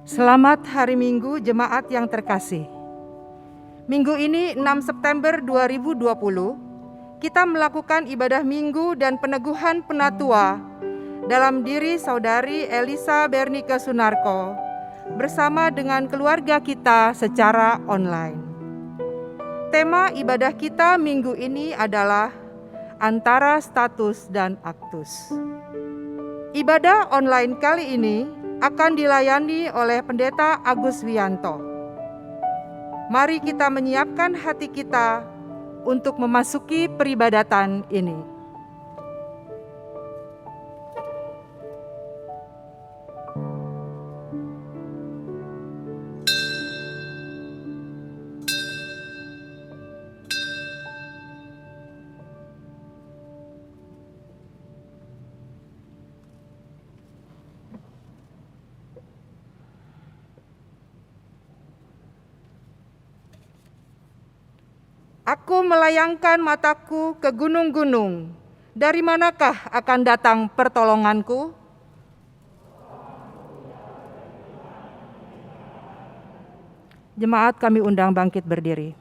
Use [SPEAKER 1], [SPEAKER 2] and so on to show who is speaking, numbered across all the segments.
[SPEAKER 1] Selamat Hari Minggu Jemaat yang terkasih. Minggu ini 6 September 2020, kita melakukan ibadah minggu dan peneguhan penatua dalam diri Saudari Elisa Bernike Sunarko bersama dengan keluarga kita secara online. Tema ibadah kita minggu ini adalah antara status dan aktus. Ibadah online kali ini akan dilayani oleh Pendeta Agus Wianto. Mari kita menyiapkan hati kita untuk memasuki peribadatan ini. Aku melayangkan mataku ke gunung-gunung. Dari manakah akan datang pertolonganku? Jemaat kami undang bangkit berdiri.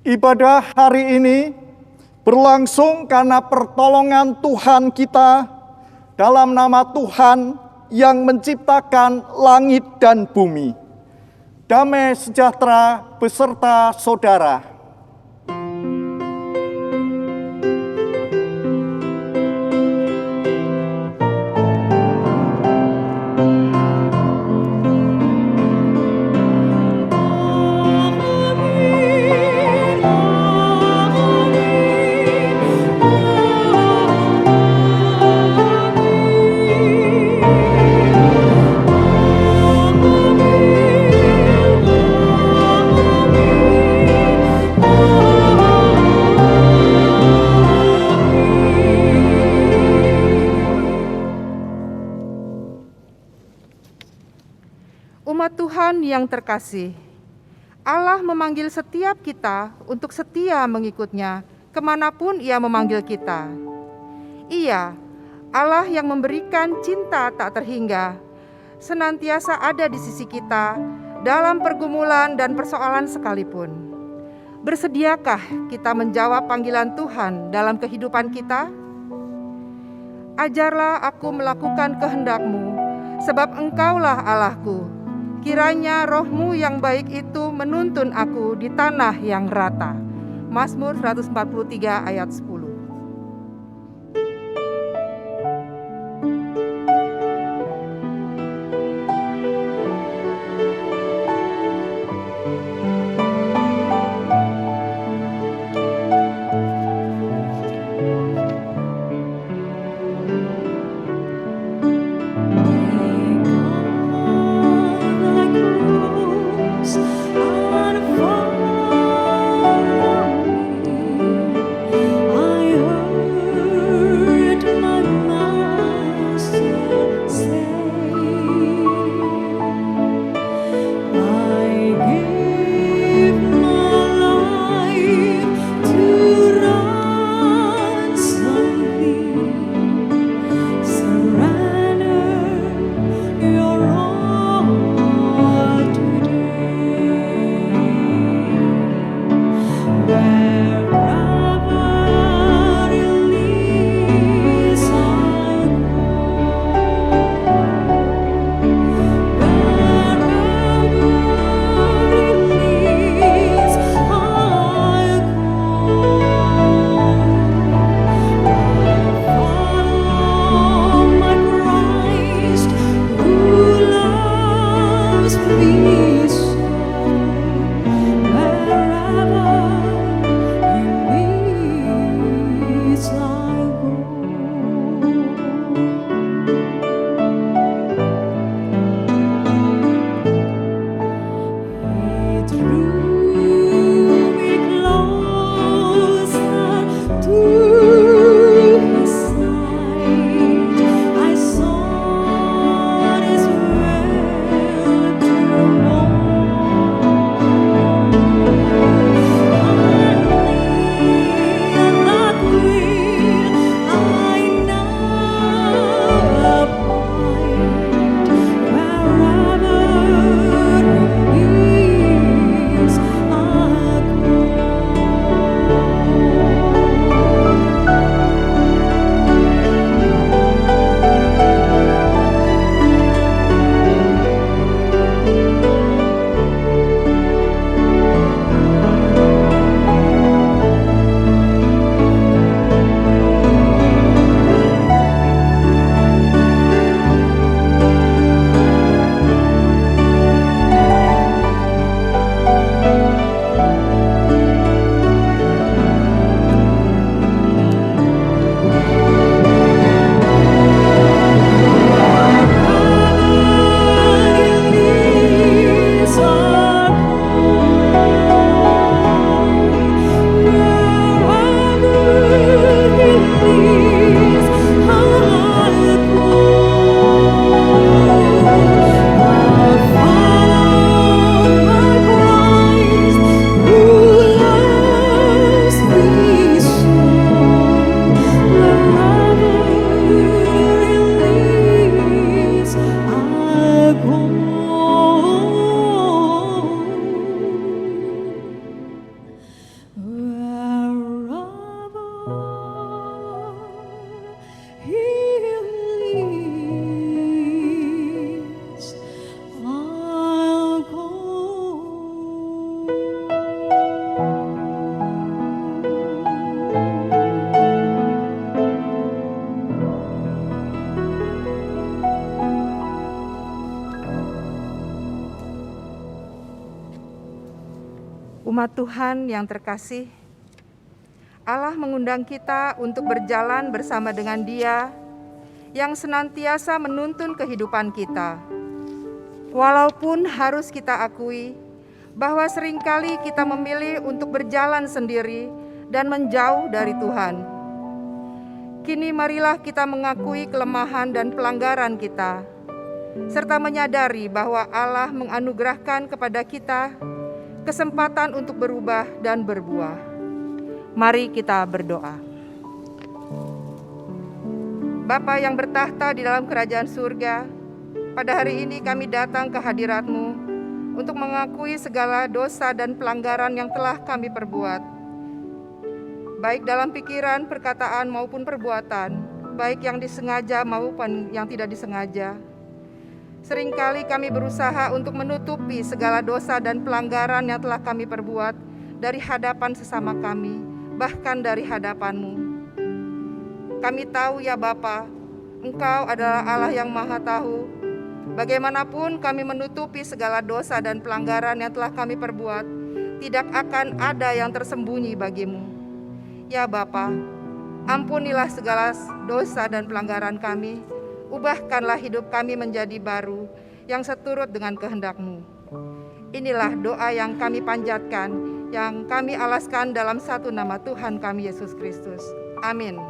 [SPEAKER 2] Ibadah hari ini berlangsung karena pertolongan Tuhan kita dalam nama Tuhan yang menciptakan langit dan bumi. Damai sejahtera beserta saudara.
[SPEAKER 1] Umat Tuhan yang terkasih, Allah memanggil setiap kita untuk setia mengikut-Nya kemanapun Ia memanggil kita. Ia, Allah yang memberikan cinta tak terhingga, senantiasa ada di sisi kita dalam pergumulan dan persoalan sekalipun. Bersediakah kita menjawab panggilan Tuhan dalam kehidupan kita? Ajarlah aku melakukan kehendak-Mu, sebab Engkaulah Allahku. Kiranya roh-Mu yang baik itu menuntun aku di tanah yang rata. Mazmur 143 ayat 10.
[SPEAKER 3] I
[SPEAKER 1] Umat Tuhan yang terkasih, Allah mengundang kita untuk berjalan bersama dengan Dia yang senantiasa menuntun kehidupan kita. Walaupun harus kita akui bahwa seringkali kita memilih untuk berjalan sendiri dan menjauh dari Tuhan. Kini marilah kita mengakui kelemahan dan pelanggaran kita, serta menyadari bahwa Allah menganugerahkan kepada kita kesempatan untuk berubah dan berbuah. Mari kita berdoa. Bapa yang bertahta di dalam kerajaan surga, pada hari ini kami datang ke hadirat-Mu untuk mengakui segala dosa dan pelanggaran yang telah kami perbuat, baik dalam pikiran, perkataan maupun perbuatan, baik yang disengaja maupun yang tidak disengaja. Seringkali kami berusaha untuk menutupi segala dosa dan pelanggaran yang telah kami perbuat dari hadapan sesama kami, bahkan dari hadapan-Mu. Kami tahu ya Bapa, Engkau adalah Allah yang Maha Tahu. Bagaimanapun kami menutupi segala dosa dan pelanggaran yang telah kami perbuat, tidak akan ada yang tersembunyi bagi-Mu. Ya Bapa, ampunilah segala dosa dan pelanggaran kami. Ubahkanlah hidup kami menjadi baru yang seturut dengan kehendak-Mu. Inilah doa yang kami panjatkan, yang kami alaskan dalam satu nama Tuhan kami Yesus Kristus. Amin.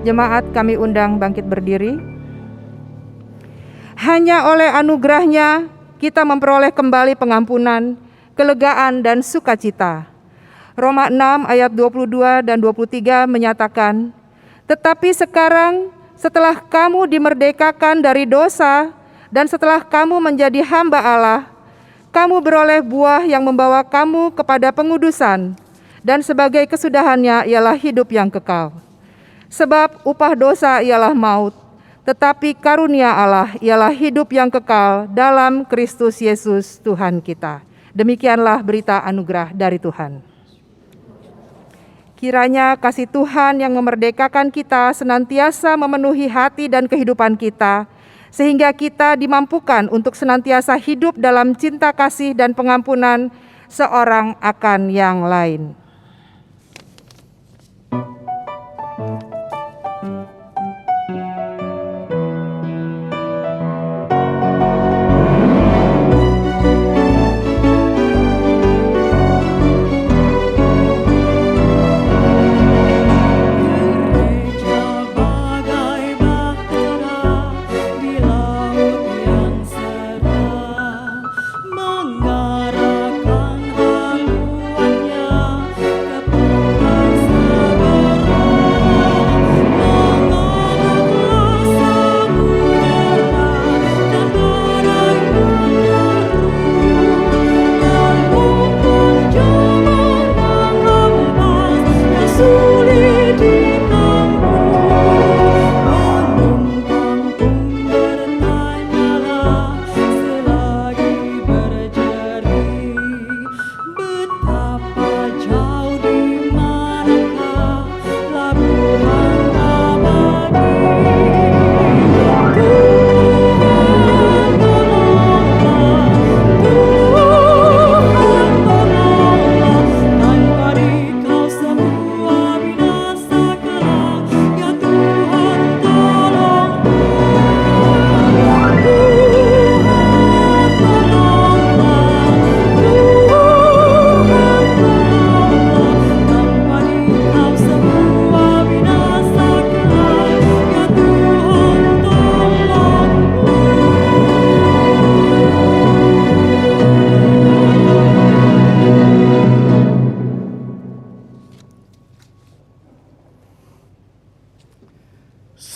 [SPEAKER 1] Jemaat kami undang bangkit berdiri. Hanya oleh anugerah-Nya kita memperoleh kembali pengampunan, kelegaan dan sukacita. Roma 6 ayat 22 dan 23 menyatakan, tetapi sekarang setelah kamu dimerdekakan dari dosa dan setelah kamu menjadi hamba Allah, kamu beroleh buah yang membawa kamu kepada pengudusan, dan sebagai kesudahannya ialah hidup yang kekal. Sebab upah dosa ialah maut, tetapi karunia Allah ialah hidup yang kekal dalam Kristus Yesus Tuhan kita. Demikianlah berita anugerah dari Tuhan. Kiranya kasih Tuhan yang memerdekakan kita senantiasa memenuhi hati dan kehidupan kita, sehingga kita dimampukan untuk senantiasa hidup dalam cinta kasih dan pengampunan seorang akan yang lain.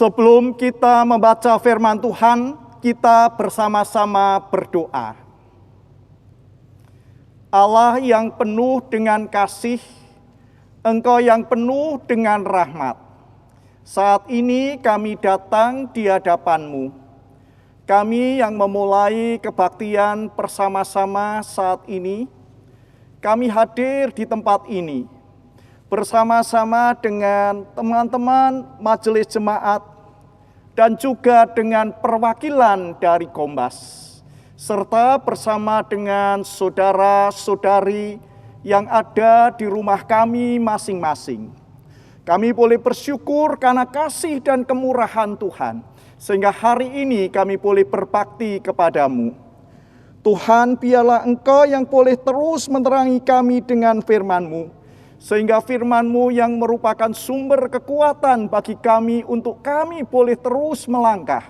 [SPEAKER 2] Sebelum kita membaca firman Tuhan, kita bersama-sama berdoa. Allah yang penuh dengan kasih, Engkau yang penuh dengan rahmat. Saat ini kami datang di hadapan-Mu. Kami yang memulai kebaktian bersama-sama saat ini, kami hadir di tempat ini bersama-sama dengan teman-teman majelis jemaat dan juga dengan perwakilan dari Kombas, serta bersama dengan saudara-saudari yang ada di rumah kami masing-masing. Kami boleh bersyukur karena kasih dan kemurahan Tuhan, sehingga hari ini kami boleh berbakti kepadamu. Tuhan, biarlah Engkau yang boleh terus menerangi kami dengan firman-Mu, sehingga firman-Mu yang merupakan sumber kekuatan bagi kami untuk kami boleh terus melangkah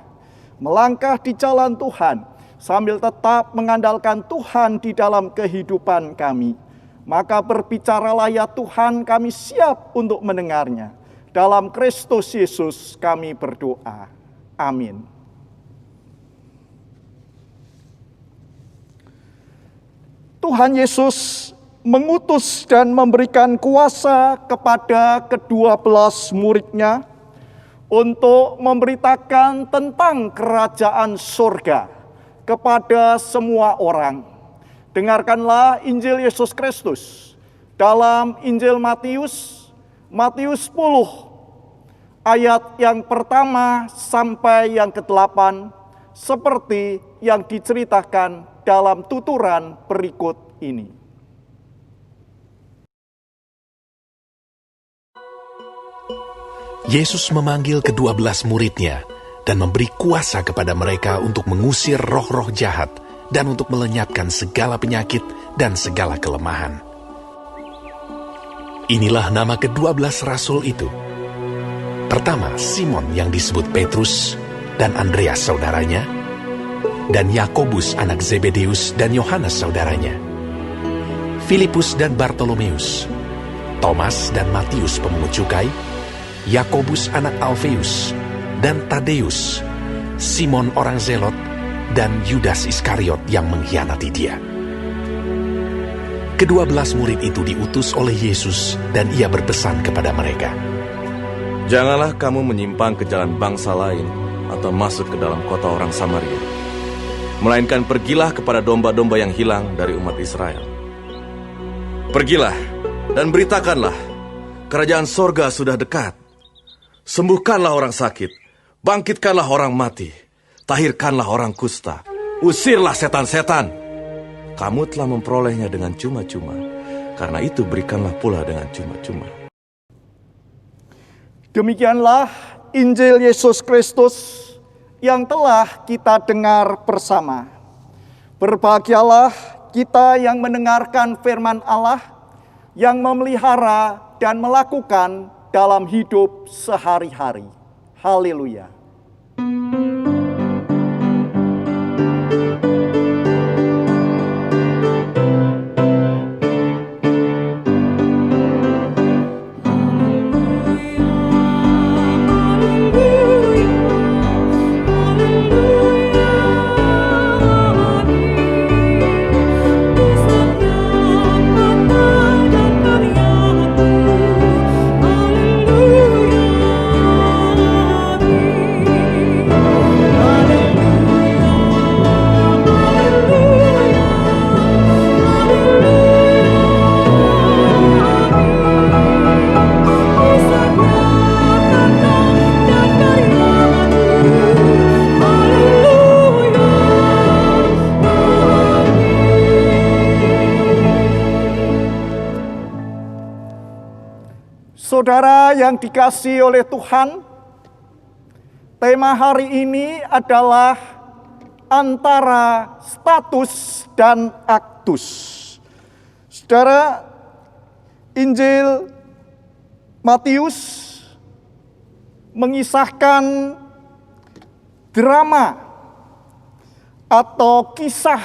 [SPEAKER 2] di jalan Tuhan, sambil tetap mengandalkan Tuhan di dalam kehidupan kami. Maka berbicaralah ya Tuhan, kami siap untuk mendengarnya. Dalam Kristus Yesus kami berdoa. Amin. Tuhan Yesus mengutus dan memberikan kuasa kepada ke-12 murid-Nya untuk memberitakan tentang kerajaan surga kepada semua orang. Dengarkanlah Injil Yesus Kristus dalam Injil Matius 10 ayat yang pertama sampai yang ke-8 seperti yang diceritakan dalam tuturan berikut ini.
[SPEAKER 3] Yesus memanggil ke-12 murid-Nya dan memberi kuasa kepada mereka untuk mengusir roh-roh jahat dan untuk melenyapkan segala penyakit dan segala kelemahan. Inilah nama ke-12 rasul itu. Pertama, Simon yang disebut Petrus dan Andreas saudaranya, dan Yakobus anak Zebedeus dan Yohanes saudaranya, Filipus dan Bartolomeus, Thomas dan Matius pemungut cukai, Yakobus anak Alfeus, dan Tadeus, Simon orang Zelot, dan Yudas Iskariot yang mengkhianati dia. Ke-12 murid itu diutus oleh Yesus dan ia berpesan kepada mereka,
[SPEAKER 4] "Janganlah kamu menyimpang ke jalan bangsa lain atau masuk ke dalam kota orang Samaria, melainkan pergilah kepada domba-domba yang hilang dari umat Israel. Pergilah dan beritakanlah, kerajaan sorga sudah dekat. Sembuhkanlah orang sakit, bangkitkanlah orang mati, tahirkanlah orang kusta, usirlah setan-setan. Kamu telah memperolehnya dengan cuma-cuma, karena itu berikanlah pula dengan cuma-cuma."
[SPEAKER 2] Demikianlah Injil Yesus Kristus yang telah kita dengar bersama. Berbahagialah kita yang mendengarkan firman Allah, yang memelihara dan melakukan dalam hidup sehari-hari. Haleluya. Saudara yang dikasihi oleh Tuhan, tema hari ini adalah antara status dan aktus. Saudara, Injil Matius mengisahkan drama atau kisah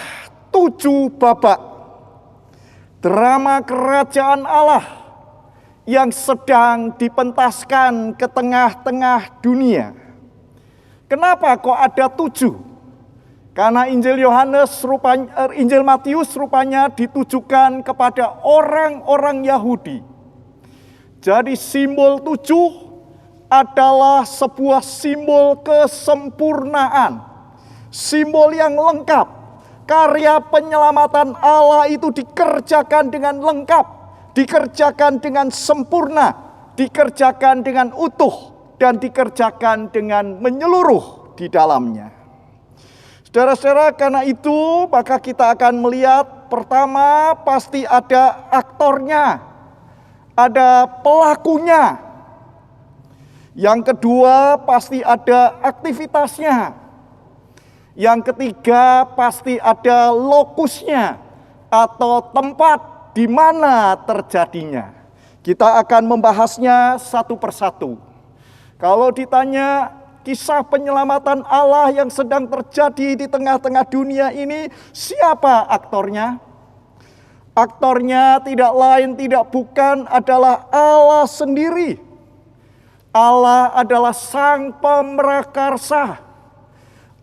[SPEAKER 2] 7 babak. Drama kerajaan Allah yang sedang dipentaskan ke tengah-tengah dunia. Kenapa kok ada 7? Karena Injil Matius rupanya ditujukan kepada orang-orang Yahudi. Jadi simbol 7 adalah sebuah simbol kesempurnaan. Simbol yang lengkap. Karya penyelamatan Allah itu dikerjakan dengan lengkap, dikerjakan dengan sempurna, dikerjakan dengan utuh, dan dikerjakan dengan menyeluruh di dalamnya. Saudara-saudara, karena itu maka kita akan melihat pertama pasti ada aktornya, ada pelakunya. Yang kedua pasti ada aktivitasnya. Yang ketiga pasti ada lokusnya atau tempat di mana terjadinya. Kita akan membahasnya satu persatu. Kalau ditanya kisah penyelamatan Allah yang sedang terjadi di tengah-tengah dunia ini, siapa aktornya? Aktornya tidak lain tidak bukan adalah Allah sendiri. Allah adalah sang pemrakarsa.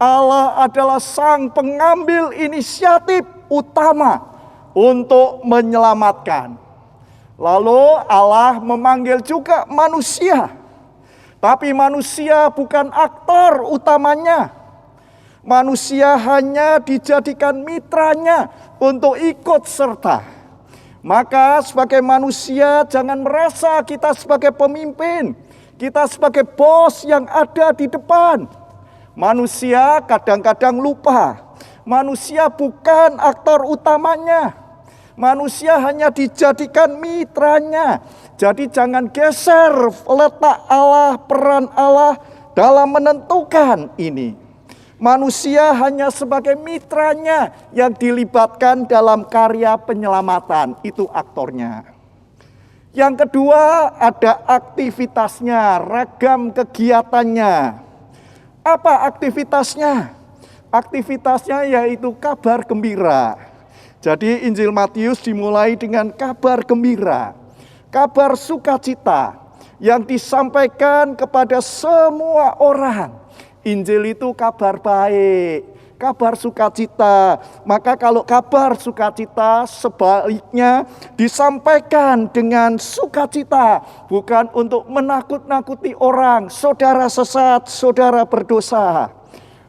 [SPEAKER 2] Allah adalah sang pengambil inisiatif utama untuk menyelamatkan. Lalu Allah memanggil juga manusia. Tapi manusia bukan aktor utamanya. Manusia hanya dijadikan mitranya untuk ikut serta. Maka sebagai manusia jangan merasa kita sebagai pemimpin, kita sebagai bos yang ada di depan. Manusia kadang-kadang lupa. Manusia bukan aktor utamanya. Manusia hanya dijadikan mitranya. Jadi jangan geser letak Allah, peran Allah dalam menentukan ini. Manusia hanya sebagai mitranya yang dilibatkan dalam karya penyelamatan. Itu aktornya. Yang kedua ada aktivitasnya, ragam kegiatannya. Apa aktivitasnya? Aktivitasnya yaitu kabar gembira. Jadi Injil Matius dimulai dengan kabar gembira. Kabar sukacita yang disampaikan kepada semua orang. Injil itu kabar baik, kabar sukacita. Maka kalau kabar sukacita sebaliknya disampaikan dengan sukacita, bukan untuk menakut-nakuti orang, saudara sesat, saudara berdosa.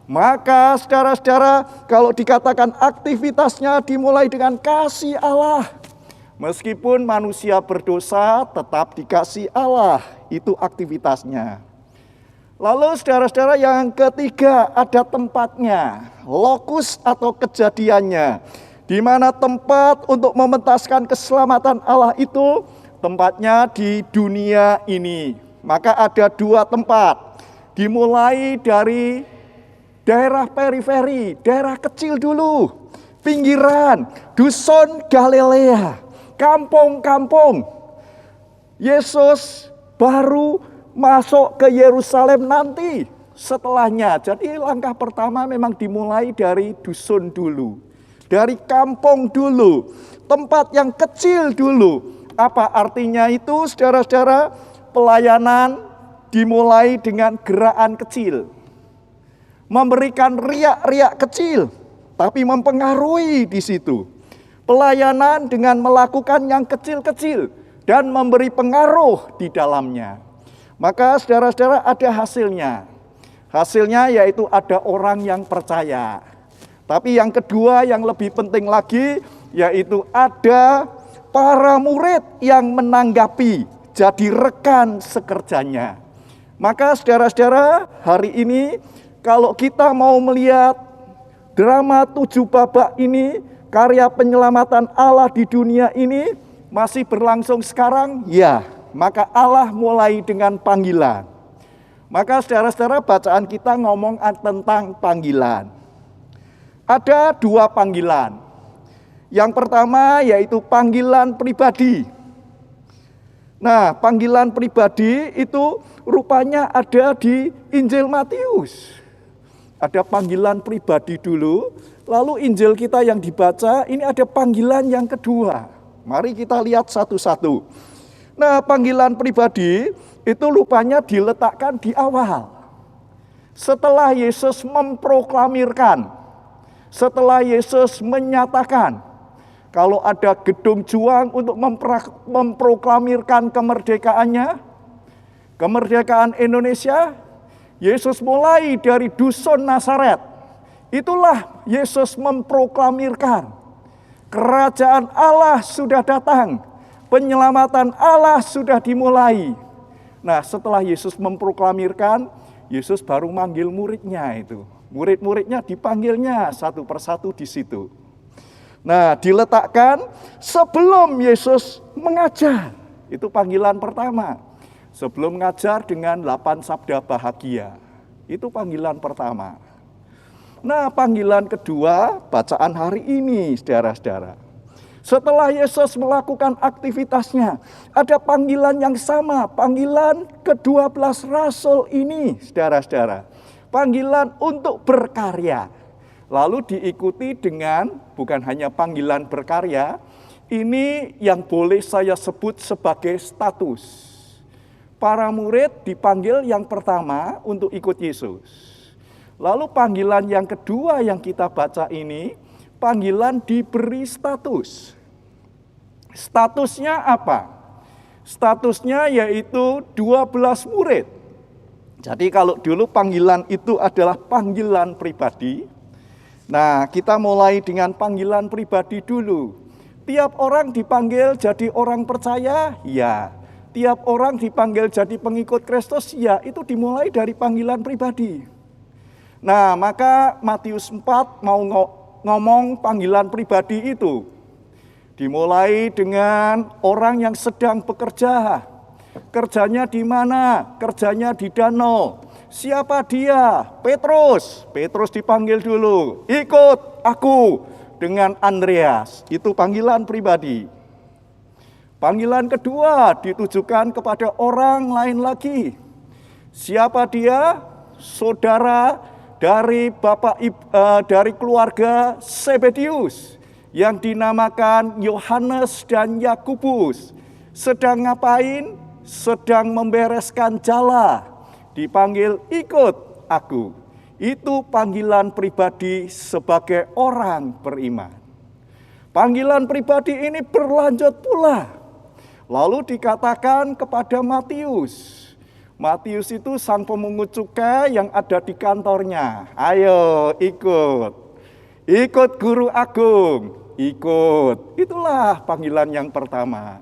[SPEAKER 2] Maka saudara-saudara, kalau dikatakan aktivitasnya dimulai dengan kasih Allah. Meskipun manusia berdosa tetap dikasih Allah, itu aktivitasnya. Lalu saudara-saudara yang ketiga ada tempatnya, lokus atau kejadiannya. Di mana tempat untuk mementaskan keselamatan Allah itu tempatnya di dunia ini. Maka ada 2 tempat. Dimulai dari daerah periferi, daerah kecil dulu. Pinggiran, dusun Galilea, kampung-kampung. Yesus baru masuk ke Yerusalem nanti setelahnya. Jadi langkah pertama memang dimulai dari dusun dulu. Dari kampung dulu. Tempat yang kecil dulu. Apa artinya itu saudara-saudara? Pelayanan dimulai dengan gerakan kecil. Memberikan riak-riak kecil. Tapi mempengaruhi di situ. Pelayanan dengan melakukan yang kecil-kecil. Dan memberi pengaruh di dalamnya. Maka saudara-saudara ada hasilnya. Hasilnya yaitu ada orang yang percaya. Tapi yang kedua yang lebih penting lagi yaitu ada para murid yang menanggapi, jadi rekan sekerjanya. Maka saudara-saudara hari ini kalau kita mau melihat drama 7 babak ini, karya penyelamatan Allah di dunia ini masih berlangsung sekarang, ya. Maka Allah mulai dengan panggilan. Maka saudara-saudara bacaan kita ngomong tentang panggilan. Ada 2 panggilan. Yang pertama yaitu panggilan pribadi. Nah, panggilan pribadi itu rupanya ada di Injil Matius. Ada panggilan pribadi dulu, lalu Injil kita yang dibaca ini ada panggilan yang kedua. Mari kita lihat satu-satu. Nah, panggilan pribadi itu rupanya diletakkan di awal. Setelah Yesus memproklamirkan, setelah Yesus menyatakan, kalau ada gedung juang untuk memproklamirkan kemerdekaannya, kemerdekaan Indonesia, Yesus mulai dari dusun Nazaret. Itulah Yesus memproklamirkan, kerajaan Allah sudah datang, penyelamatan Allah sudah dimulai. Nah, setelah Yesus memproklamirkan, Yesus baru manggil muridnya itu. Murid-muridnya dipanggilnya satu persatu di situ. Nah, diletakkan sebelum Yesus mengajar. Itu panggilan pertama. Sebelum mengajar dengan 8 sabda bahagia. Itu panggilan pertama. Nah, panggilan kedua, bacaan hari ini, saudara-saudara. Setelah Yesus melakukan aktivitasnya, ada panggilan yang sama, panggilan ke-12 rasul ini, saudara-saudara. Panggilan untuk berkarya. Lalu diikuti dengan bukan hanya panggilan berkarya, ini yang boleh saya sebut sebagai status. Para murid dipanggil yang pertama untuk ikut Yesus. Lalu panggilan yang kedua yang kita baca ini, panggilan diberi status. Statusnya apa? Statusnya yaitu 12 murid. Jadi kalau dulu panggilan itu adalah panggilan pribadi. Nah, kita mulai dengan panggilan pribadi dulu. Tiap orang dipanggil jadi orang percaya, ya. Tiap orang dipanggil jadi pengikut Kristus, ya. Itu dimulai dari panggilan pribadi. Nah, maka Matius 4 mau ngomong panggilan pribadi itu. Dimulai dengan orang yang sedang bekerja. Kerjanya di mana? Kerjanya di danau. Siapa dia? Petrus. Petrus dipanggil dulu. Ikut aku dengan Andreas. Itu panggilan pribadi. Panggilan kedua ditujukan kepada orang lain lagi. Siapa dia? Saudara dari dari keluarga Zebedius yang dinamakan Yohanes dan Yakobus. Sedang ngapain? Sedang membereskan jala. Dipanggil ikut aku. Itu panggilan pribadi sebagai orang beriman. Panggilan pribadi ini berlanjut pula. Lalu dikatakan kepada Matius. Matius itu sang pemungut cukai yang ada di kantornya. Ayo ikut. Ikut guru agung. Ikut. Itulah panggilan yang pertama.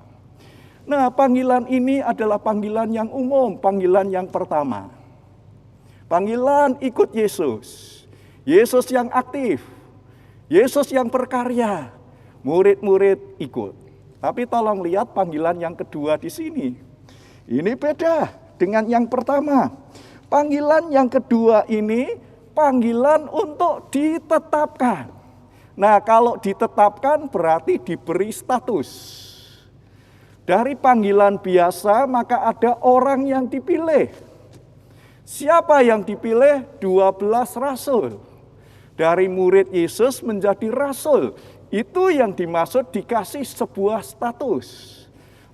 [SPEAKER 2] Nah, panggilan ini adalah panggilan yang umum, panggilan yang pertama. Panggilan ikut Yesus. Yesus yang aktif. Yesus yang berkarya. Murid-murid ikut. Tapi tolong lihat panggilan yang kedua di sini. Ini beda dengan yang pertama. Panggilan yang kedua ini panggilan untuk ditetapkan. Nah, kalau ditetapkan berarti diberi status. Dari panggilan biasa maka ada orang yang dipilih. Siapa yang dipilih? 12 rasul. Dari murid Yesus menjadi rasul. Itu yang dimaksud dikasih sebuah status.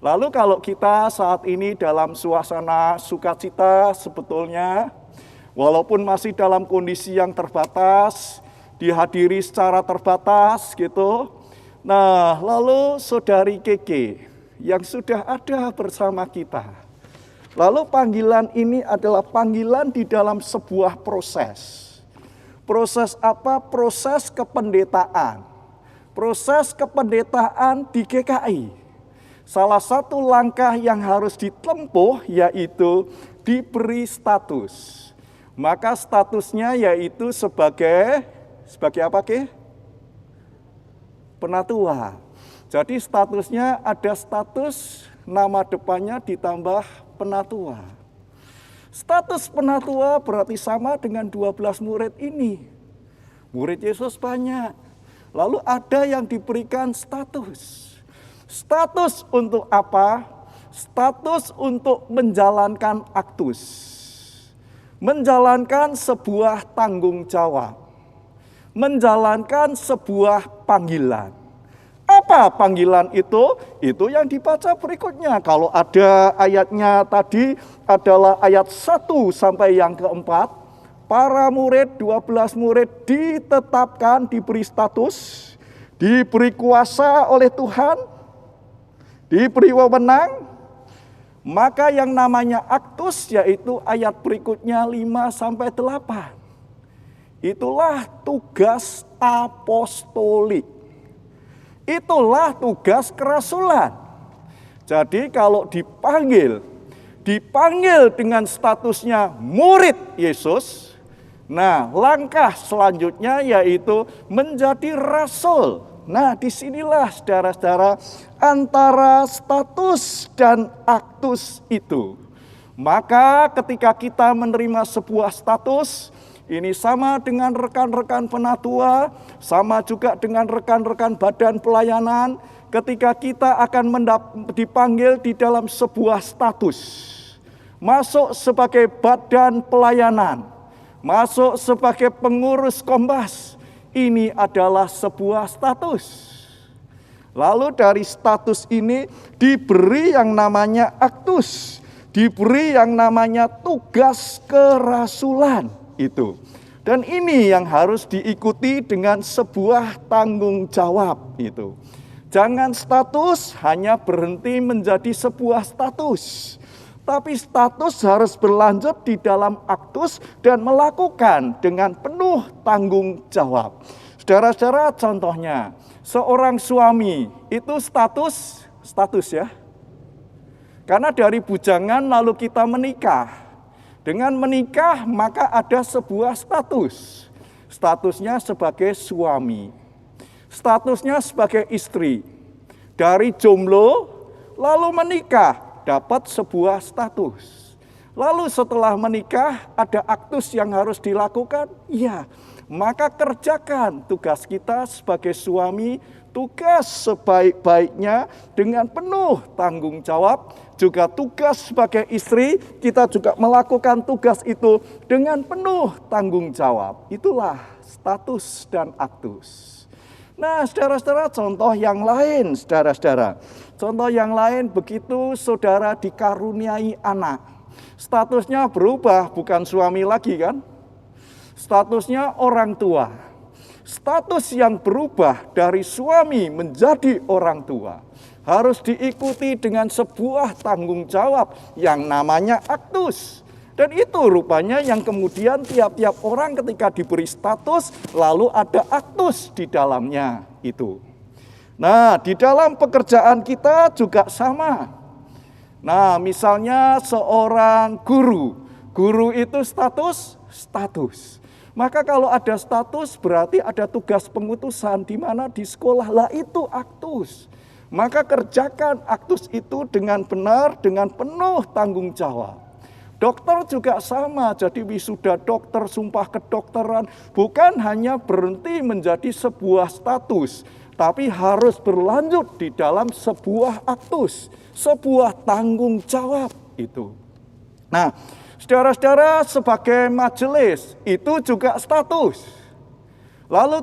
[SPEAKER 2] Lalu kalau kita saat ini dalam suasana sukacita sebetulnya, walaupun masih dalam kondisi yang terbatas, dihadiri secara terbatas gitu. Nah, lalu saudari Keke yang sudah ada bersama kita. Lalu panggilan ini adalah panggilan di dalam sebuah proses. Proses apa? Proses kependetaan. Proses kependetaan di GKI. Salah satu langkah yang harus ditempuh yaitu diberi status. Maka statusnya yaitu sebagai apa Ke? Penatua. Jadi statusnya ada status nama depannya ditambah penatua. Status penatua berarti sama dengan 12 murid ini. Murid Yesus banyak. Lalu ada yang diberikan status. Status untuk apa? Status untuk menjalankan aktus. Menjalankan sebuah tanggung jawab. Menjalankan sebuah panggilan. Apa panggilan itu? Itu yang dibaca berikutnya. Kalau ada ayatnya tadi adalah ayat 1 sampai yang keempat. para murid, 12 murid ditetapkan, diberi status, diberi kuasa oleh Tuhan, diberi wewenang. Maka yang namanya aktus, yaitu ayat berikutnya 5-8. Itulah tugas apostolik. Itulah tugas kerasulan. Jadi kalau dipanggil dengan statusnya murid Yesus, nah langkah selanjutnya yaitu menjadi rasul. Nah, disinilah saudara-saudara antara status dan aktus itu. Maka ketika kita menerima sebuah status, ini sama dengan rekan-rekan penatua, sama juga dengan rekan-rekan badan pelayanan, ketika kita akan dipanggil di dalam sebuah status. Masuk sebagai badan pelayanan, masuk sebagai pengurus Kombas, ini adalah sebuah status. Lalu dari status ini diberi yang namanya aktus, diberi yang namanya tugas kerasulan itu. Dan ini yang harus diikuti dengan sebuah tanggung jawab itu. Jangan status hanya berhenti menjadi sebuah status. Tapi status harus berlanjut di dalam aktus dan melakukan dengan penuh tanggung jawab. Saudara-saudara, contohnya seorang suami itu status ya. Karena dari bujangan lalu kita menikah. Dengan menikah maka ada sebuah status. Statusnya sebagai suami. Statusnya sebagai istri. Dari jomblo lalu menikah. Dapat sebuah status. Lalu setelah menikah ada aktus yang harus dilakukan? Iya, maka kerjakan tugas kita sebagai suami, tugas sebaik-baiknya dengan penuh tanggung jawab. Juga tugas sebagai istri, kita juga melakukan tugas itu dengan penuh tanggung jawab. Itulah status dan aktus. Nah, saudara-saudara, contoh yang lain, saudara-saudara. Contoh yang lain, begitu saudara dikaruniai anak. Statusnya berubah, bukan suami lagi kan? Statusnya orang tua. Status yang berubah dari suami menjadi orang tua harus diikuti dengan sebuah tanggung jawab yang namanya aktus. Dan itu rupanya yang kemudian tiap-tiap orang ketika diberi status, lalu ada aktus di dalamnya itu. Nah, di dalam pekerjaan kita juga sama. Nah, misalnya seorang guru. Guru itu status. Maka kalau ada status berarti ada tugas pengutusan di mana di sekolah. Lah itu aktus. Maka kerjakan aktus itu dengan benar, dengan penuh tanggung jawab. Dokter juga sama, jadi wisuda dokter, sumpah kedokteran, bukan hanya berhenti menjadi sebuah status, tapi harus berlanjut di dalam sebuah aktus, sebuah tanggung jawab itu. Nah, saudara-saudara sebagai majelis, itu juga status. Lalu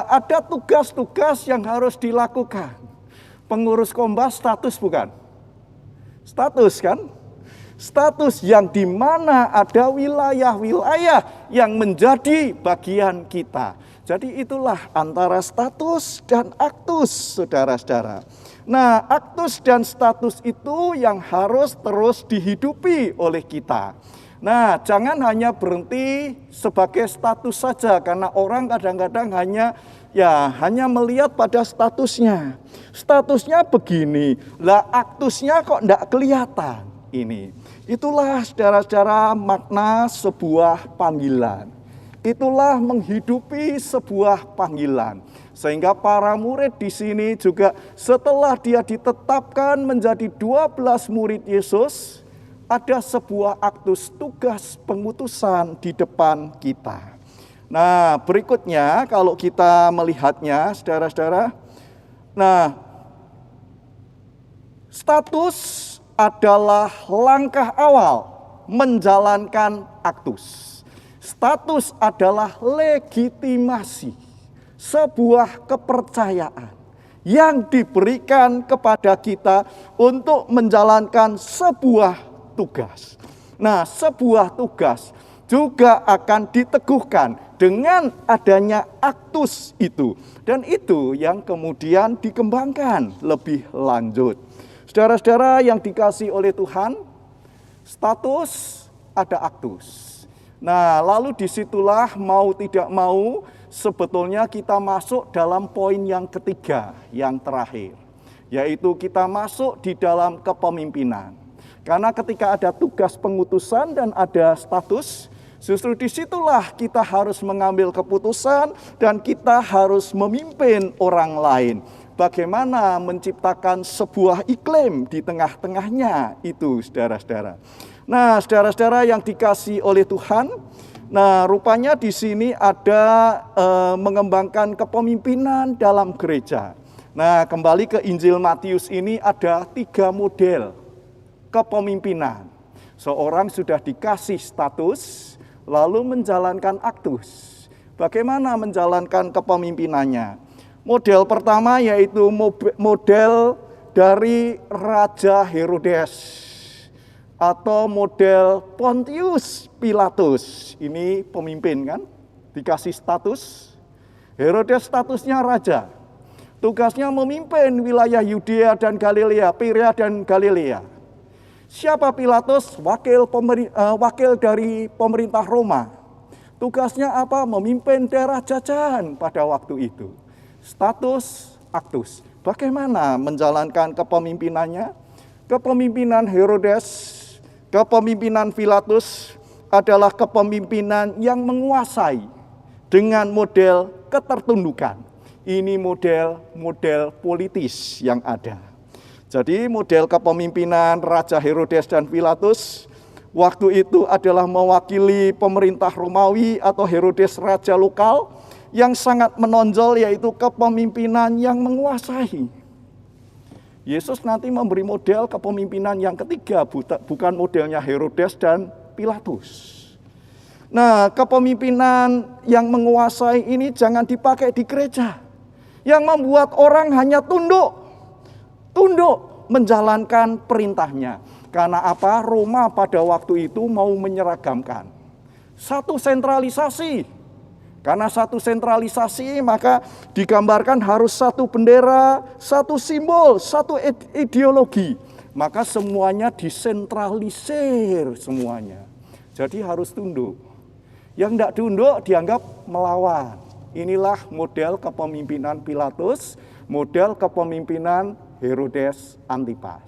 [SPEAKER 2] ada tugas-tugas yang harus dilakukan. Pengurus Kombas status bukan? Status kan? Status yang di mana ada wilayah-wilayah yang menjadi bagian kita. Jadi itulah antara status dan aktus, saudara-saudara. Nah, aktus dan status itu yang harus terus dihidupi oleh kita. Nah, jangan hanya berhenti sebagai status saja, karena orang kadang-kadang hanya melihat pada statusnya. Statusnya begini, lah aktusnya kok enggak kelihatan ini. Itulah saudara-saudara makna sebuah panggilan. Itulah menghidupi sebuah panggilan. Sehingga para murid di sini juga setelah dia ditetapkan menjadi 12 murid Yesus, ada sebuah aktus tugas pengutusan di depan kita. Nah, berikutnya kalau kita melihatnya, saudara-saudara. Nah, status adalah langkah awal menjalankan aktus. Status adalah legitimasi, sebuah kepercayaan yang diberikan kepada kita untuk menjalankan sebuah tugas. Nah, sebuah tugas juga akan diteguhkan dengan adanya aktus itu. Dan itu yang kemudian dikembangkan lebih lanjut. Saudara-saudara yang dikasihi oleh Tuhan, status ada aktus. Nah, lalu disitulah mau tidak mau sebetulnya kita masuk dalam poin yang ketiga, yang terakhir. Yaitu kita masuk di dalam kepemimpinan. Karena ketika ada tugas pengutusan dan ada status, justru disitulah kita harus mengambil keputusan dan kita harus memimpin orang lain. Bagaimana menciptakan sebuah iklim di tengah-tengahnya itu, saudara-saudara. Nah, saudara-saudara yang dikasihi oleh Tuhan, nah rupanya di sini ada mengembangkan kepemimpinan dalam gereja. Nah, kembali ke Injil Matius ini ada 3 model kepemimpinan. Seorang sudah dikasih status, lalu menjalankan aktus. Bagaimana menjalankan kepemimpinannya? Model pertama yaitu model dari Raja Herodes atau model Pontius Pilatus. Ini pemimpin kan, dikasih status. Herodes statusnya raja. Tugasnya memimpin wilayah Yudea dan Galilea, Perea dan Galilea. Siapa Pilatus? Wakil dari pemerintah Roma. Tugasnya apa? Memimpin daerah jajahan pada waktu itu. Status, aktus. Bagaimana menjalankan kepemimpinannya? Kepemimpinan Herodes, kepemimpinan Pilatus adalah kepemimpinan yang menguasai dengan model ketertundukan. Ini model politis yang ada. Jadi model kepemimpinan Raja Herodes dan Pilatus waktu itu adalah mewakili pemerintah Romawi atau Herodes raja lokal yang sangat menonjol, yaitu kepemimpinan yang menguasai. Yesus nanti memberi model kepemimpinan yang ketiga, bukan modelnya Herodes dan Pilatus. Nah, kepemimpinan yang menguasai ini jangan dipakai di gereja. Yang membuat orang hanya tunduk menjalankan perintahnya. Karena apa? Roma pada waktu itu mau menyeragamkan. Satu sentralisasi. Karena satu sentralisasi maka digambarkan harus satu bendera, satu simbol, satu ideologi. Maka semuanya disentralisir semuanya. Jadi harus tunduk. Yang tidak tunduk dianggap melawan. Inilah model kepemimpinan Pilatus, model kepemimpinan Herodes Antipas.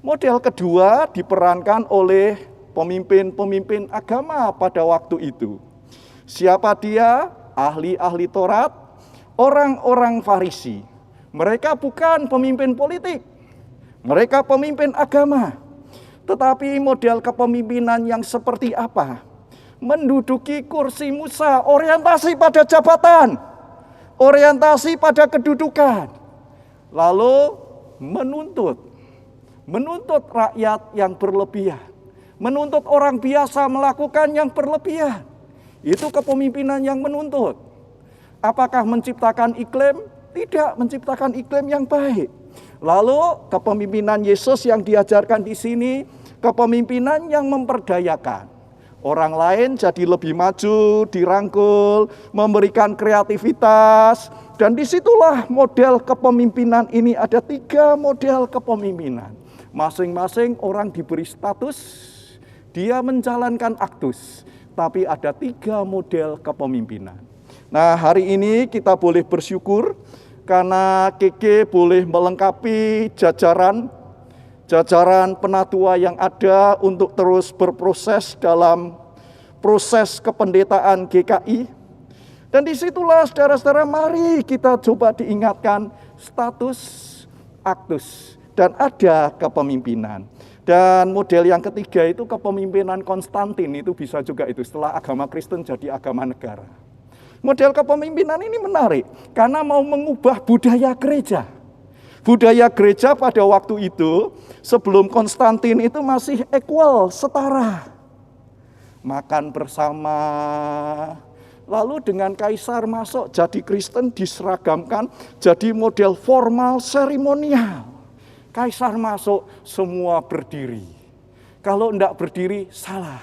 [SPEAKER 2] Model kedua diperankan oleh pemimpin-pemimpin agama pada waktu itu. Siapa dia? Ahli-ahli Taurat, orang-orang Farisi. Mereka bukan pemimpin politik, mereka pemimpin agama. Tetapi model kepemimpinan yang seperti apa? Menduduki kursi Musa, orientasi pada jabatan, orientasi pada kedudukan. Lalu menuntut rakyat yang berlebihan, menuntut orang biasa melakukan yang berlebihan. Itu kepemimpinan yang menuntut. Apakah menciptakan iklim? Tidak menciptakan iklim yang baik. Lalu kepemimpinan Yesus yang diajarkan di sini, kepemimpinan yang memperdayakan. Orang lain jadi lebih maju, dirangkul, memberikan kreativitas. Dan disitulah model kepemimpinan ini, ada 3 model kepemimpinan. Masing-masing orang diberi status, dia menjalankan aktus. Tapi ada 3 model kepemimpinan. Nah, hari ini kita boleh bersyukur karena KK boleh melengkapi jajaran penatua yang ada untuk terus berproses dalam proses kependetaan GKI. Dan disitulah saudara-saudara, mari kita coba diingatkan status, aktus, dan ada kepemimpinan. Dan model yang ketiga itu kepemimpinan Konstantin, itu bisa juga itu setelah agama Kristen jadi agama negara. Model kepemimpinan ini menarik karena mau mengubah budaya gereja. Budaya gereja pada waktu itu sebelum Konstantin itu masih equal, setara. Makan bersama. Lalu dengan kaisar masuk jadi Kristen diseragamkan jadi model formal seremonial. Kaisar masuk, semua berdiri. Kalau tidak berdiri, salah.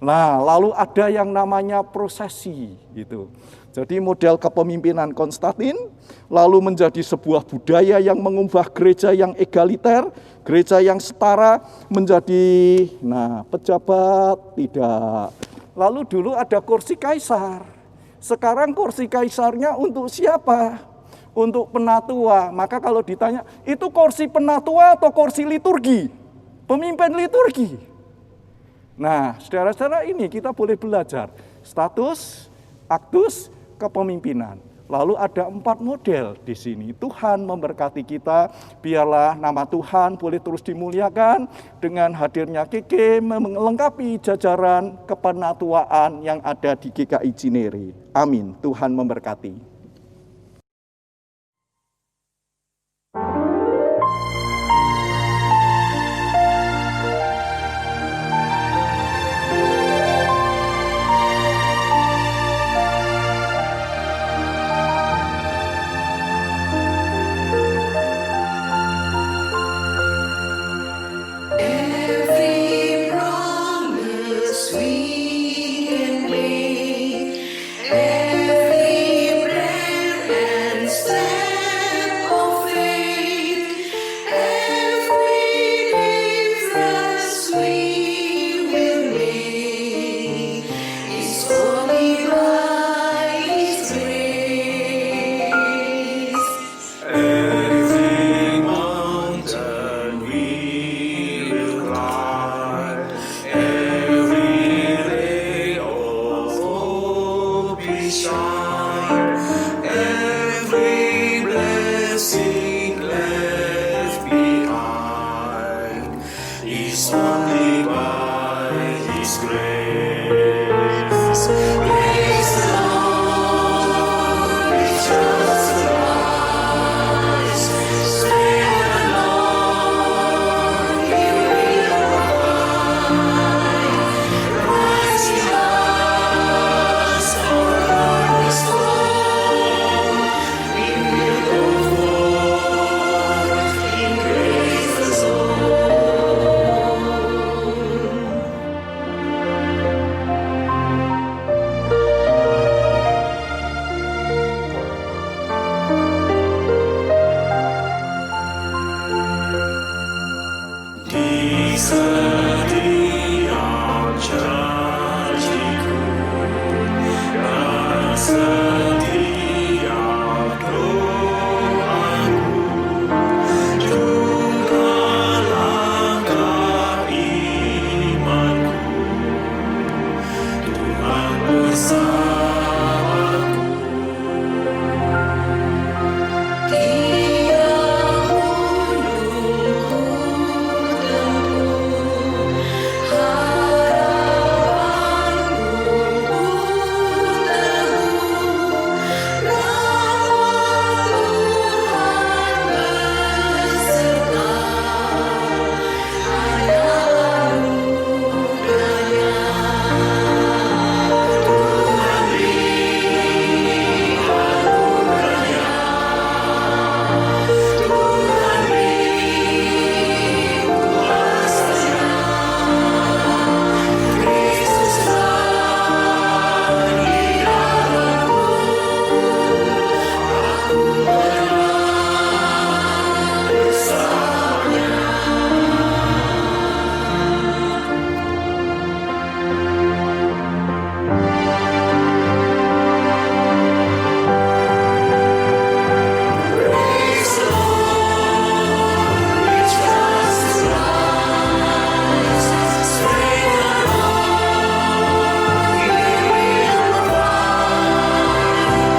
[SPEAKER 2] Nah, lalu ada yang namanya prosesi gitu. Jadi model kepemimpinan Konstantin lalu menjadi sebuah budaya yang mengubah gereja yang egaliter, gereja yang setara menjadi pejabat tidak. Lalu dulu ada kursi kaisar. Sekarang kursi kaisarnya untuk siapa? Untuk penatua. Maka kalau ditanya, itu kursi penatua atau kursi liturgi? Pemimpin liturgi. Nah, saudara-saudara, ini kita boleh belajar status, aktus, kepemimpinan. Lalu ada 4 model di sini. Tuhan memberkati kita, biarlah nama Tuhan boleh terus dimuliakan dengan hadirnya KK melengkapi jajaran kepenatuaan yang ada di GKI Cinere. Amin. Tuhan memberkati.
[SPEAKER 5] Every promise we can make, every prayer and step of faith, every difference we will make is only by His grace.
[SPEAKER 6] Every mountain we will climb, every ray of hope we shine, every blessing left behind is only by His grace. Praise the Lord, we trust the Christ. Stand alone, He will provide. Christ in us, our cornerstone. We will go forth in grace di setiap janjiku dan setiap doaku, juga langkah imanku, Tuhan bersamaku.
[SPEAKER 5] Dia gunungku tempuh, harapanku teguh, rahmat Tuhan beserta, hanya anugerahnya. Tuhan beri anugerahnya, Tuhan beri kuasanya. Kristus telah di dalamku, aku menang bersamanya. Praise the Lord, we trust the Christ. Strength alone, He will provide.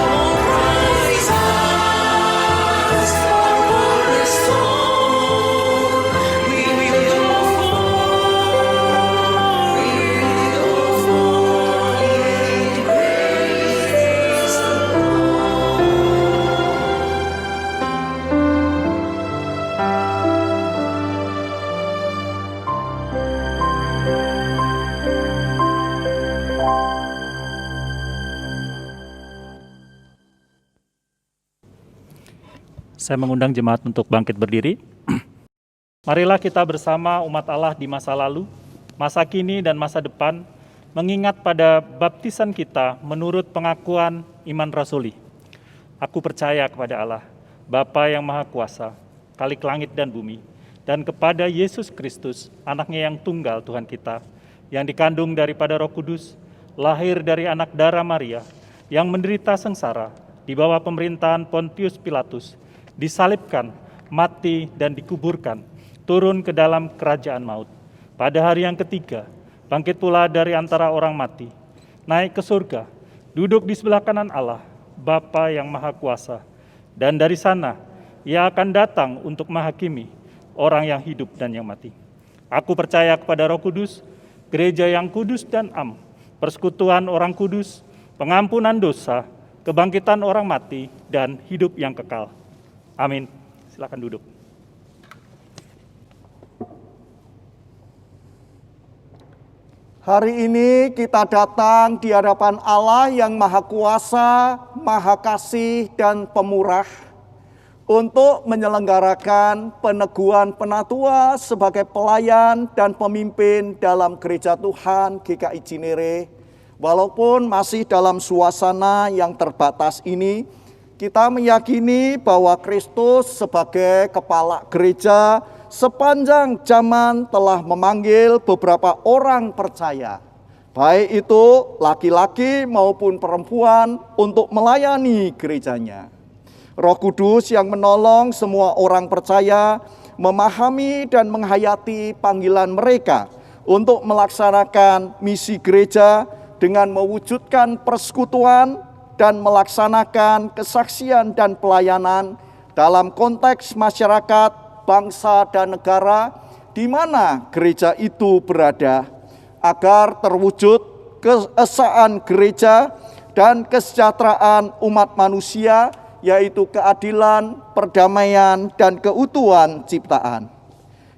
[SPEAKER 5] Oh, Christ is ours, our cornerstone. We will go forth, we will go forth in grace alone.
[SPEAKER 7] Saya mengundang jemaat untuk bangkit berdiri. Marilah kita bersama umat Allah di masa lalu, masa kini dan masa depan mengingat pada baptisan kita menurut pengakuan iman rasuli. Aku percaya kepada Allah, Bapa yang Maha Kuasa, Khalik langit dan bumi, dan kepada Yesus Kristus, anaknya yang tunggal Tuhan kita, yang dikandung daripada Roh Kudus, lahir dari anak darah Maria, yang menderita sengsara di bawah pemerintahan Pontius Pilatus, disalibkan, mati dan dikuburkan, turun ke dalam kerajaan maut. Pada hari yang ketiga, bangkit pula dari antara orang mati, naik ke surga, duduk di sebelah kanan Allah, Bapa yang Maha Kuasa, dan dari sana Ia akan datang untuk menghakimi orang yang hidup dan yang mati. Aku percaya kepada Roh Kudus, gereja yang kudus dan am, persekutuan orang kudus, pengampunan dosa, kebangkitan orang mati, dan hidup yang kekal. Amin. Silakan duduk.
[SPEAKER 2] Hari ini kita datang di hadapan Allah yang Maha Kuasa, Maha Kasih, dan Pemurah untuk menyelenggarakan peneguhan penatua sebagai pelayan dan pemimpin dalam Gereja Tuhan GKI Cinere. Walaupun masih dalam suasana yang terbatas ini, kita meyakini bahwa Kristus sebagai kepala gereja sepanjang zaman telah memanggil beberapa orang percaya, baik itu laki-laki maupun perempuan, untuk melayani gerejanya. Roh Kudus yang menolong semua orang percaya memahami dan menghayati panggilan mereka untuk melaksanakan misi gereja dengan mewujudkan persekutuan dan melaksanakan kesaksian dan pelayanan dalam konteks masyarakat, bangsa, dan negara di mana gereja itu berada, agar terwujud keesaan gereja dan kesejahteraan umat manusia, yaitu keadilan, perdamaian, dan keutuhan ciptaan.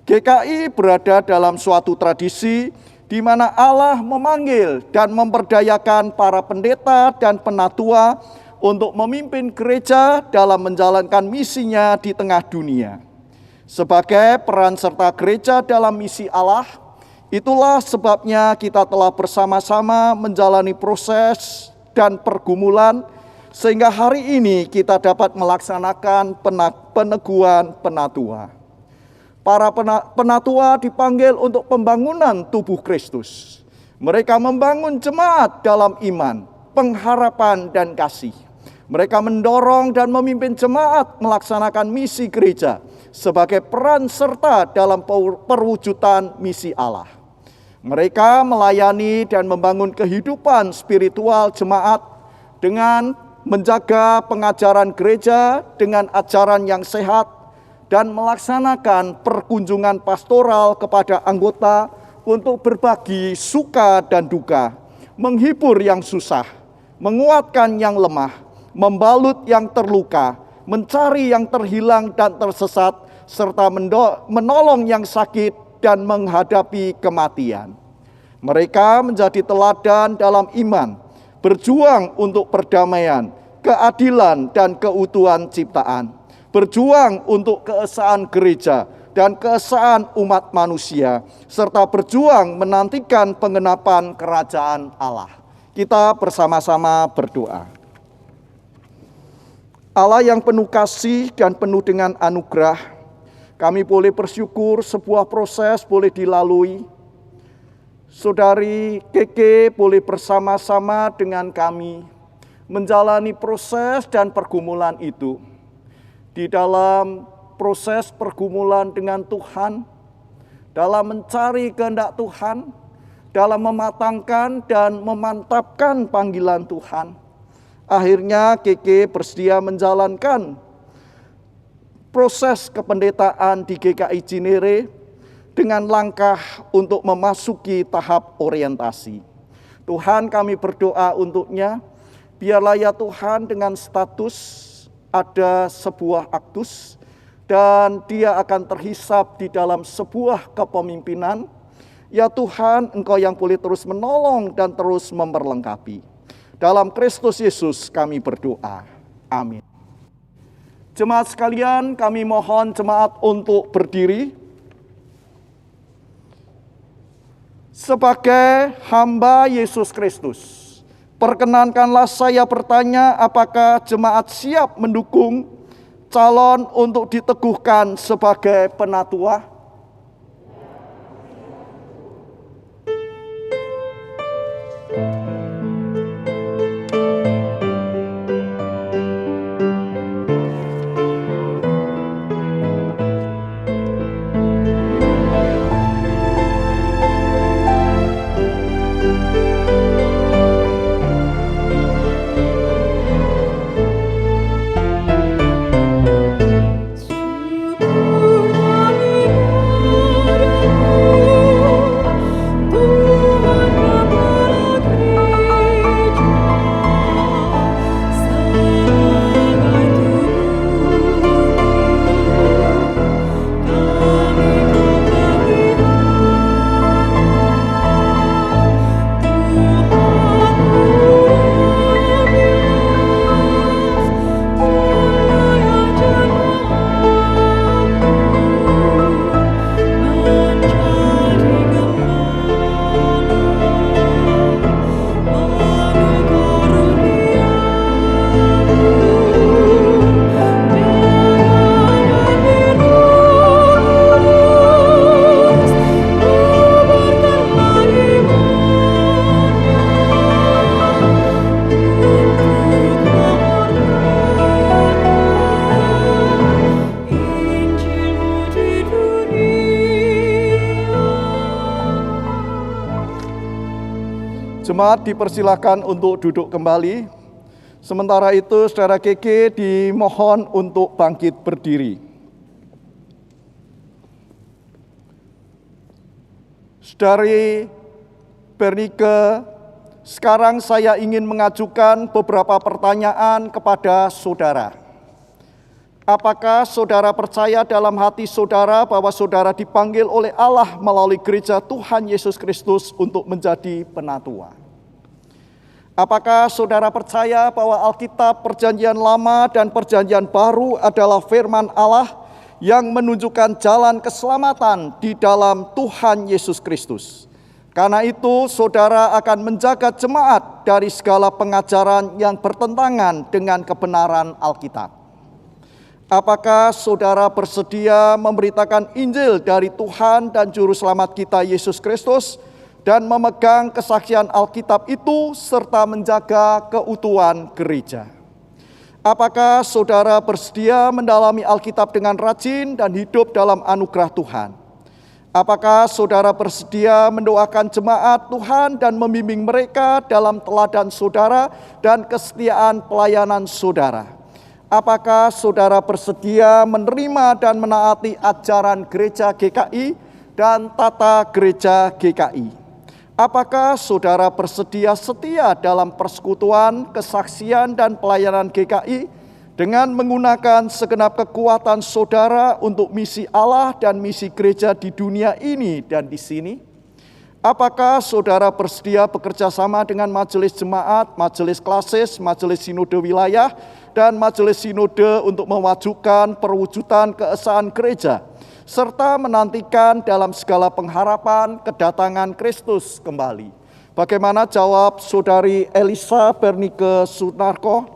[SPEAKER 2] GKI berada dalam suatu tradisi di mana Allah memanggil dan memberdayakan para pendeta dan penatua untuk memimpin gereja dalam menjalankan misinya di tengah dunia. Sebagai peran serta gereja dalam misi Allah, itulah sebabnya kita telah bersama-sama menjalani proses dan pergumulan sehingga hari ini kita dapat melaksanakan peneguhan penatua. Para penatua dipanggil untuk pembangunan tubuh Kristus. Mereka membangun jemaat dalam iman, pengharapan, dan kasih. Mereka mendorong dan memimpin jemaat melaksanakan misi gereja sebagai peran serta dalam perwujudan misi Allah. Mereka melayani dan membangun kehidupan spiritual jemaat dengan menjaga pengajaran gereja dengan ajaran yang sehat dan melaksanakan perkunjungan pastoral kepada anggota untuk berbagi suka dan duka, menghibur yang susah, menguatkan yang lemah, membalut yang terluka, mencari yang terhilang dan tersesat, serta menolong yang sakit dan menghadapi kematian. Mereka menjadi teladan dalam iman, berjuang untuk perdamaian, keadilan, dan keutuhan ciptaan, berjuang untuk keesaan gereja dan keesaan umat manusia, serta berjuang menantikan pengenapan kerajaan Allah. Kita bersama-sama berdoa. Allah yang penuh kasih dan penuh dengan anugerah, kami boleh bersyukur sebuah proses boleh dilalui. Saudari Keke boleh bersama-sama dengan kami menjalani proses dan pergumulan itu. Di dalam proses pergumulan dengan Tuhan, dalam mencari kehendak Tuhan, dalam mematangkan dan memantapkan panggilan Tuhan, akhirnya Keke bersedia menjalankan proses kependetaan di GKI Cinere dengan langkah untuk memasuki tahap orientasi. Tuhan, kami berdoa untuknya, biarlah ya Tuhan dengan status ada sebuah aktus dan dia akan terhisap di dalam sebuah kepemimpinan. Ya Tuhan, Engkau yang boleh terus menolong dan terus memperlengkapi. Dalam Kristus Yesus kami berdoa. Amin. Jemaat sekalian, kami mohon jemaat untuk berdiri. Sebagai hamba Yesus Kristus, perkenankanlah saya bertanya, apakah jemaat siap mendukung calon untuk diteguhkan sebagai penatua? Jemaat dipersilakan untuk duduk kembali. Sementara itu, Saudara Keke dimohon untuk bangkit berdiri. Saudari Bernike, sekarang saya ingin mengajukan beberapa pertanyaan kepada saudara. Apakah saudara percaya dalam hati saudara bahwa saudara dipanggil oleh Allah melalui gereja Tuhan Yesus Kristus untuk menjadi penatua? Apakah saudara percaya bahwa Alkitab Perjanjian Lama dan Perjanjian Baru adalah firman Allah yang menunjukkan jalan keselamatan di dalam Tuhan Yesus Kristus? Karena itu, saudara akan menjaga jemaat dari segala pengajaran yang bertentangan dengan kebenaran Alkitab. Apakah saudara bersedia memberitakan Injil dari Tuhan dan Juru Selamat kita Yesus Kristus dan memegang kesaksian Alkitab itu serta menjaga keutuhan gereja? Apakah saudara bersedia mendalami Alkitab dengan rajin dan hidup dalam anugerah Tuhan? Apakah saudara bersedia mendoakan jemaat Tuhan dan membimbing mereka dalam teladan saudara dan kesetiaan pelayanan saudara? Apakah saudara bersedia menerima dan menaati ajaran gereja GKI dan tata gereja GKI? Apakah saudara bersedia setia dalam persekutuan, kesaksian, dan pelayanan GKI dengan menggunakan segenap kekuatan saudara untuk misi Allah dan misi gereja di dunia ini dan di sini? Apakah saudara bersedia bekerja sama dengan majelis jemaat, majelis klasis, majelis sinode wilayah, dan majelis sinode untuk memajukan perwujudan keesaan gereja, serta menantikan dalam segala pengharapan kedatangan Kristus kembali? Bagaimana jawab saudari Elisa Bernike Sunarko?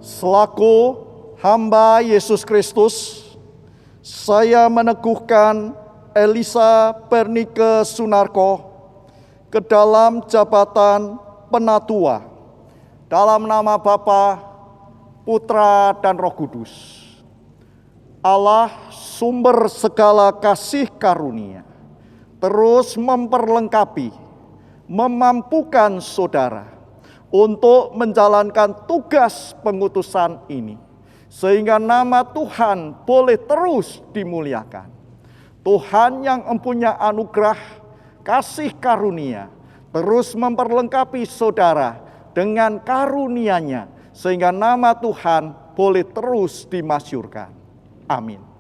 [SPEAKER 2] Selaku hamba Yesus Kristus, saya meneguhkan Elisa Pernike Sunarko ke dalam jabatan penatua dalam nama Bapa, Putra, dan Roh Kudus. Allah, sumber segala kasih karunia, terus memperlengkapi, memampukan saudara untuk menjalankan tugas pengutusan ini, sehingga nama Tuhan boleh terus dimuliakan. Tuhan yang mempunyai anugerah kasih karunia terus memperlengkapi saudara dengan karunia-Nya, sehingga nama Tuhan boleh terus dimasyurkan. Amin.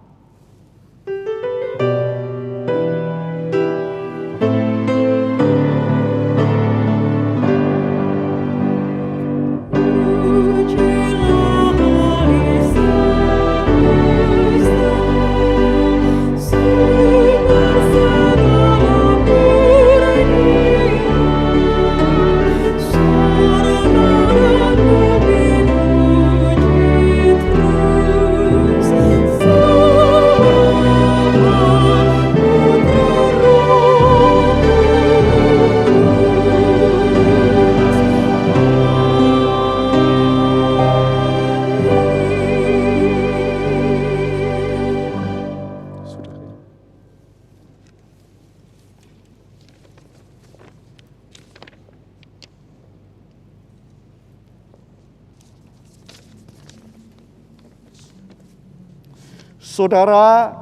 [SPEAKER 2] Saudara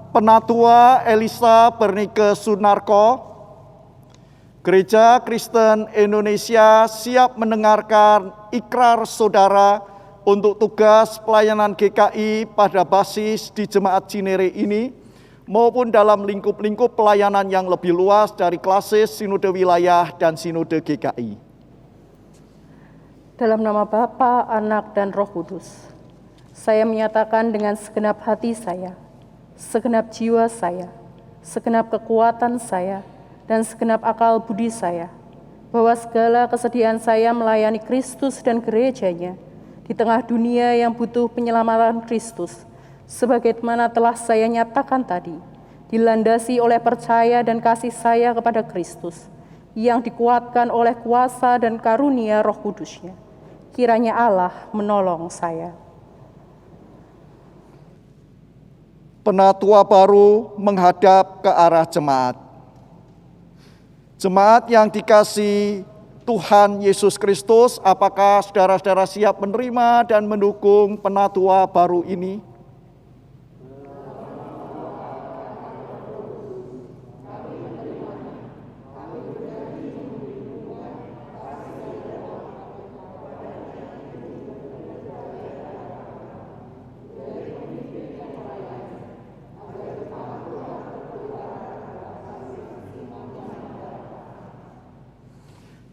[SPEAKER 2] Penatua Elisa Pernike Sunarko, Gereja Kristen Indonesia siap mendengarkan ikrar saudara untuk tugas pelayanan GKI pada basis di Jemaat Cinere ini, maupun dalam lingkup-lingkup pelayanan yang lebih luas dari klasis, sinode wilayah, dan sinode GKI.
[SPEAKER 8] Dalam nama Bapa, Anak, dan Roh Kudus, saya menyatakan dengan segenap hati saya, segenap jiwa saya, segenap kekuatan saya, dan segenap akal budi saya, bahwa segala kesediaan saya melayani Kristus dan gereja-Nya di tengah dunia yang butuh penyelamatan Kristus, sebagaimana telah saya nyatakan tadi, dilandasi oleh percaya dan kasih saya kepada Kristus, yang dikuatkan oleh kuasa dan karunia Roh Kudus-Nya. Kiranya Allah menolong saya.
[SPEAKER 2] Penatua baru menghadap ke arah jemaat. Jemaat yang dikasihi Tuhan Yesus Kristus, apakah saudara-saudara siap menerima dan mendukung penatua baru ini?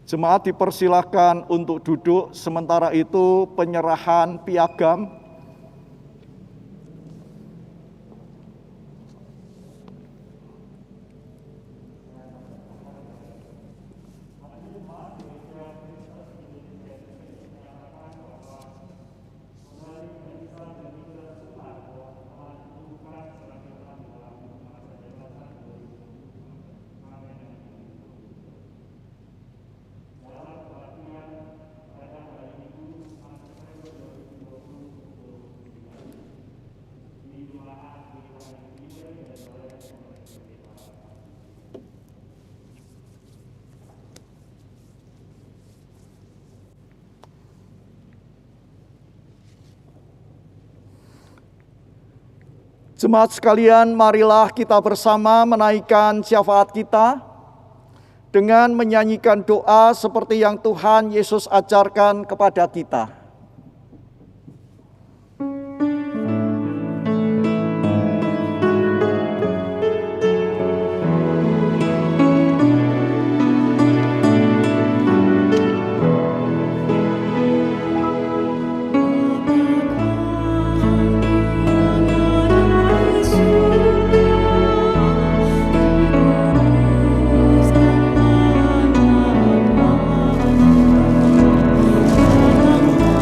[SPEAKER 2] Jemaat dipersilahkan untuk duduk, sementara itu penyerahan piagam. Jemaat sekalian, marilah kita bersama menaikkan syafaat kita dengan menyanyikan doa seperti yang Tuhan Yesus ajarkan kepada kita.
[SPEAKER 5] Bapa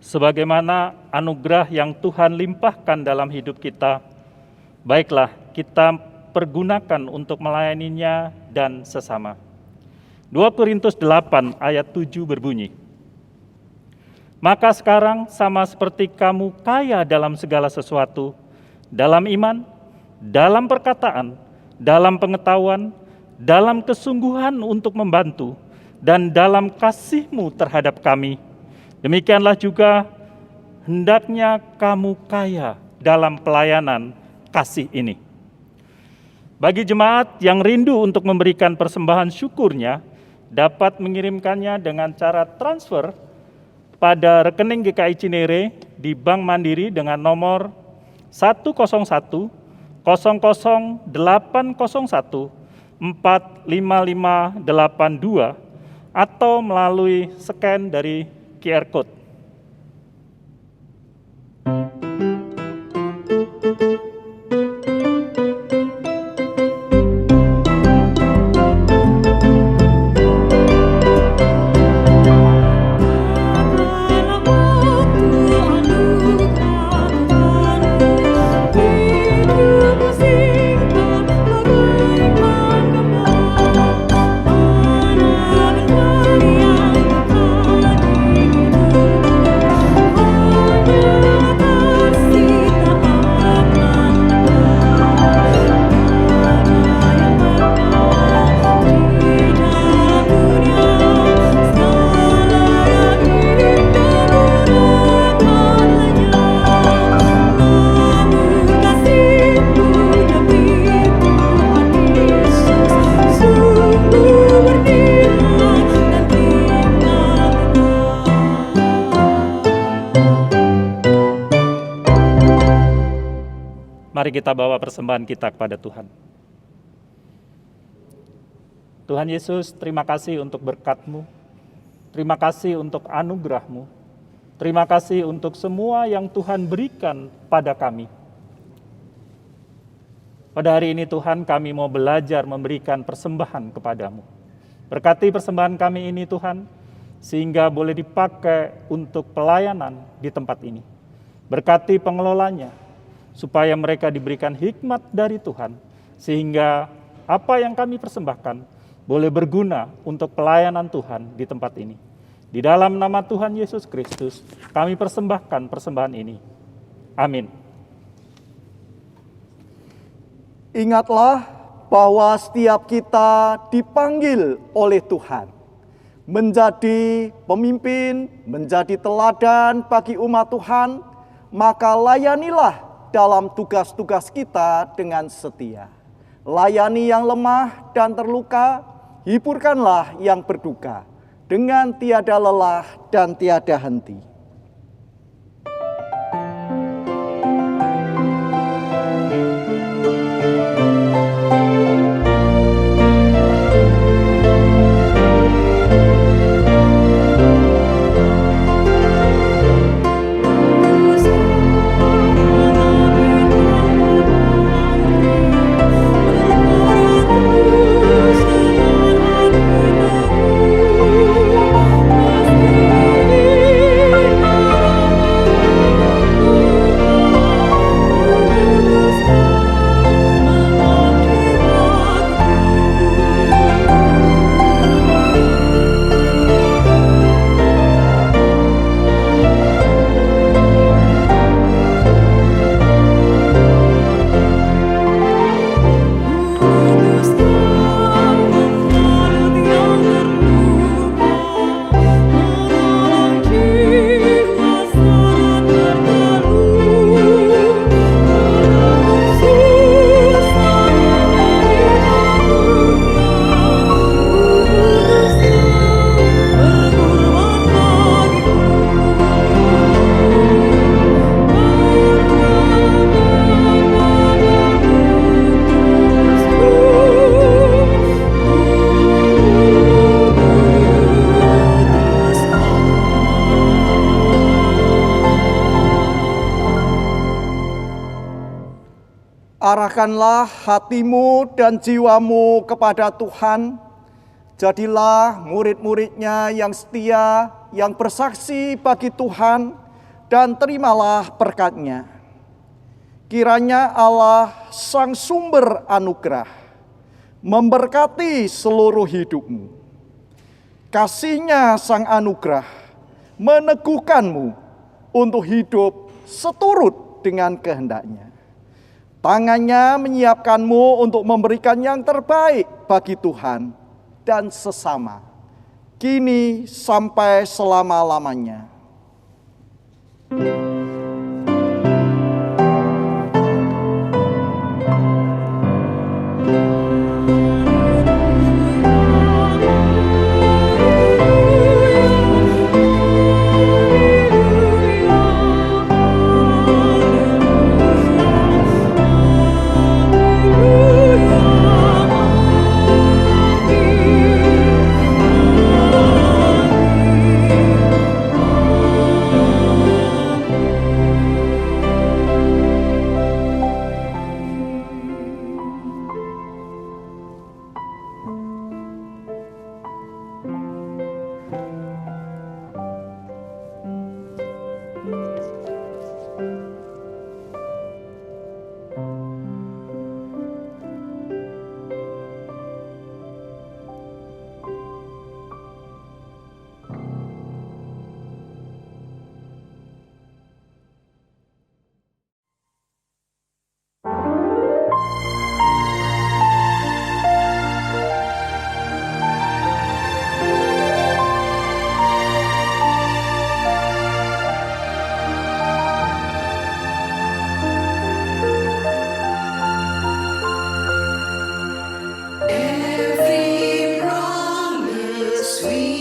[SPEAKER 7] sebagaimana anugerah yang Tuhan limpahkan dalam hidup kita, baiklah kita pergunakan untuk melayaninya dan sesama. 2 Korintus 8 ayat 7 berbunyi, "Maka sekarang sama seperti kamu kaya dalam segala sesuatu, dalam iman, dalam perkataan, dalam pengetahuan, dalam kesungguhan untuk membantu, dan dalam kasihmu terhadap kami, demikianlah juga hendaknya kamu kaya dalam pelayanan kasih ini." Bagi jemaat yang rindu untuk memberikan persembahan syukurnya, dapat mengirimkannya dengan cara transfer pada rekening GKI Cinere di Bank Mandiri dengan nomor 101 00 801 45582 atau melalui scan dari QR Code. Mari kita bawa persembahan kita kepada Tuhan. Tuhan Yesus, terima kasih untuk berkat-Mu. Terima kasih untuk anugerah-Mu. Terima kasih untuk semua yang Tuhan berikan pada kami. Pada hari ini Tuhan, kami mau belajar memberikan persembahan kepadamu. Berkati persembahan kami ini Tuhan, sehingga boleh dipakai untuk pelayanan di tempat ini. Berkati pengelolanya, supaya mereka diberikan hikmat dari Tuhan, sehingga apa yang kami persembahkan boleh berguna untuk pelayanan Tuhan di tempat ini. Di dalam nama Tuhan Yesus Kristus, kami persembahkan persembahan ini. Amin.
[SPEAKER 2] Ingatlah bahwa setiap kita dipanggil oleh Tuhan menjadi pemimpin, menjadi teladan bagi umat Tuhan, maka layanilah dalam tugas-tugas kita dengan setia. Layani yang lemah dan terluka, hiburkanlah yang berduka, dengan tiada lelah dan tiada henti. Arahkanlah hatimu dan jiwamu kepada Tuhan. Jadilah murid-muridnya yang setia, yang bersaksi bagi Tuhan, dan terimalah berkat-Nya. Kiranya Allah Sang Sumber Anugerah memberkati seluruh hidupmu. Kasih-Nya Sang Anugerah meneguhkanmu untuk hidup seturut dengan kehendak-Nya. Tangan-Nya menyiapkanmu untuk memberikan yang terbaik bagi Tuhan dan sesama, kini sampai selama-lamanya.
[SPEAKER 5] Every promise we